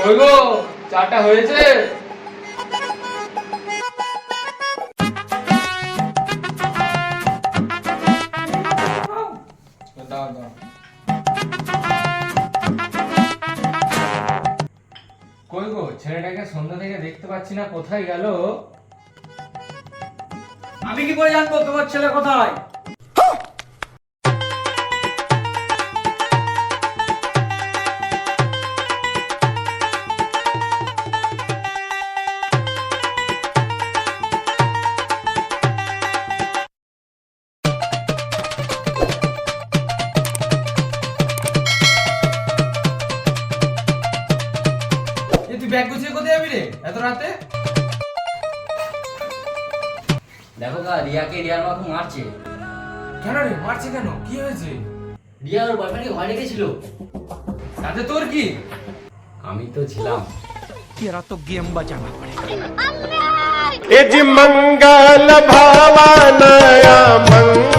কই গো, চাটা হয়েছে? দাও দাও। কই গো, ছেলেটাকে সন্ধ্যা থেকে দেখতে পাচ্ছি না, কোথায় গেল? আমি কি করে জানবো তোমার ছেলে কোথায়? তুই ব্যাগ গুছিয়ে কোথায় যাবি রে এত রাতে? দেখো দা, রিয়ার মা খুব মারছে। কেন রে মারছে কেন? কি হয়েছে? রিয়া ওর বয়ফ্রেন্ডকে ভয় রেখেছিল। তাতে তোর কি? আমি তো ছিলাম। तेरा तो गेम बजाना पड़ेगा। मंगल भावनया मंगल